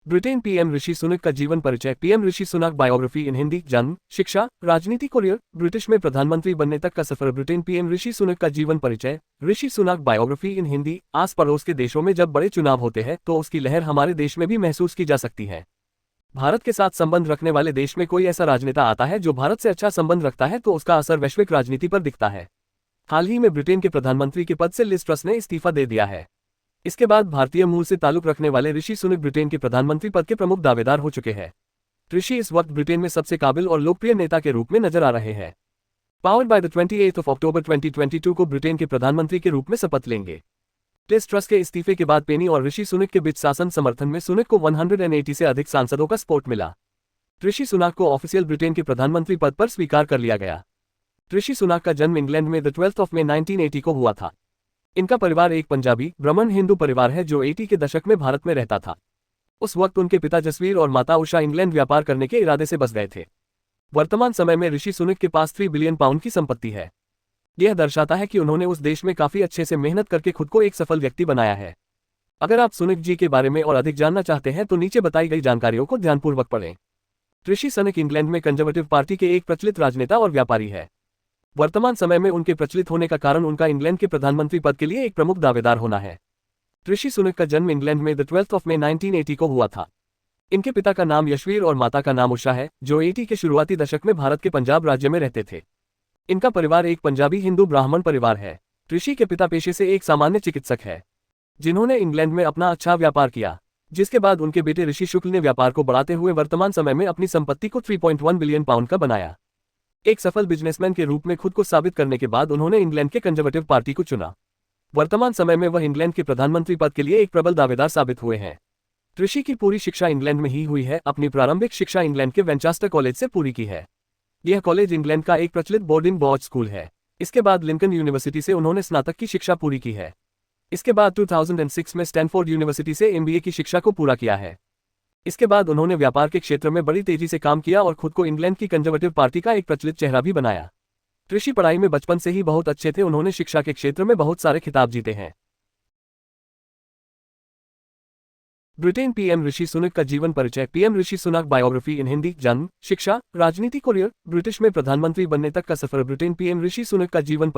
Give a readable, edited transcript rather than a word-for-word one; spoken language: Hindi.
ब्रिटेन पीएम ऋषि सुनक का जीवन परिचय। पीएम ऋषि सुनक बायोग्राफी इन हिंदी। जन्म, शिक्षा, राजनीति, करियर, ब्रिटिश में प्रधानमंत्री बनने तक का सफर। ब्रिटेन पीएम ऋषि सुनक का जीवन परिचय। ऋषि सुनक बायोग्राफी इन हिंदी। आस पड़ोस के देशों में जब बड़े चुनाव होते हैं तो उसकी लहर हमारे देश में भी महसूस की जा सकती है। भारत के साथ संबंध रखने वाले देश में कोई ऐसा राजनेता आता है जो भारत से अच्छा संबंध रखता है तो उसका असर वैश्विक राजनीति पर दिखता है। हाल ही में ब्रिटेन के प्रधानमंत्री के पद से लिज ट्रस ने इस्तीफा दे दिया है। इसके बाद भारतीय मूल से ताल्लुक रखने वाले ऋषि सुनक ब्रिटेन के प्रधानमंत्री पद के प्रमुख दावेदार हो चुके हैं। ऋषि इस वक्त ब्रिटेन में सबसे काबिल और लोकप्रिय नेता के रूप में नजर आ रहे हैं। पावर्ड बाय द 28 अक्टूबर 2022 को ब्रिटेन के प्रधानमंत्री के रूप में शपथ लेंगे। लिज ट्रस के इस्तीफे के बाद पेनी और ऋषि सुनक के बीच शासन समर्थन में सुनक को 180 से अधिक सांसदों का सपोर्ट मिला। ऋषि सुनक को ऑफिशियल ब्रिटेन के प्रधानमंत्री पद पर स्वीकार कर लिया गया। ऋषि सुनक का जन्म इंग्लैंड में 12 मई 1980 को हुआ था। इनका परिवार एक पंजाबी ब्राह्मण हिंदू परिवार है जो 80 के दशक में भारत में रहता था। उस वक्त उनके पिता जसवीर और माता उषा इंग्लैंड व्यापार करने के इरादे से बस गए थे। वर्तमान समय में ऋषि सुनक के पास 3 बिलियन पाउंड की संपत्ति है। यह दर्शाता है कि उन्होंने उस देश में काफी अच्छे से मेहनत करके खुद को एक सफल व्यक्ति बनाया है। अगर आप सुनक जी के बारे में और अधिक जानना चाहते हैं तो नीचे बताई गई जानकारियों को ध्यानपूर्वक पढ़ें। ऋषि सुनक इंग्लैंड में कंजर्वेटिव पार्टी के एक प्रचलित राजनेता और व्यापारी है। वर्तमान समय में उनके प्रचलित होने का कारण उनका इंग्लैंड के प्रधानमंत्री पद के लिए एक प्रमुख दावेदार होना है। ऋषि सुनक का जन्म इंग्लैंड में 12 मई 1980 को हुआ था। इनके पिता का नाम यशवीर और माता का नाम उषा है जो 80 के शुरुआती दशक में भारत के पंजाब राज्य में रहते थे। इनका परिवार एक पंजाबी हिंदू ब्राह्मण परिवार है। ऋषि के पिता पेशे से एक सामान्य चिकित्सक है जिन्होंने इंग्लैंड में अपना अच्छा व्यापार किया, जिसके बाद उनके बेटे ऋषि शुक्ल ने व्यापार को बढ़ाते हुए वर्तमान समय में अपनी संपत्ति को 3.1 बिलियन पाउंड का बनाया। एक सफल बिजनेसमैन के रूप में खुद को साबित करने के बाद उन्होंने इंग्लैंड के कंजर्वेटिव पार्टी को चुना। वर्तमान समय में वह इंग्लैंड के प्रधानमंत्री पद के लिए एक प्रबल दावेदार साबित हुए हैं। ऋषि की पूरी शिक्षा इंग्लैंड में ही हुई है। अपनी प्रारंभिक शिक्षा इंग्लैंड के वेंचास्टर कॉलेज से पूरी की है। यह कॉलेज इंग्लैंड का एक प्रचलित बोर्डिंग बॉयज स्कूल है। इसके बाद लिंकन यूनिवर्सिटी से उन्होंने स्नातक की शिक्षा पूरी की है। इसके बाद 2006 में स्टैनफोर्ड यूनिवर्सिटी से MBA की शिक्षा को पूरा किया है। इसके बाद उन्होंने व्यापार के क्षेत्र में बड़ी तेजी से काम किया और खुद को इंग्लैंड की कंजर्वेटिव पार्टी का एक प्रचलित चेहरा भी बनाया। ऋषि पढ़ाई में बचपन से ही बहुत अच्छे थे। उन्होंने शिक्षा के क्षेत्र में बहुत सारे खिताब जीते हैं। ब्रिटेन पीएम ऋषि सुनक का जीवन परिचय। पीएम ऋषि सुनक बायोग्राफी इन हिंदी। जन्म, शिक्षा, राजनीति, करियर, ब्रिटिश में प्रधानमंत्री बनने तक का सफर। ब्रिटेन पीएम ऋषि सुनक का जीवन परिचय।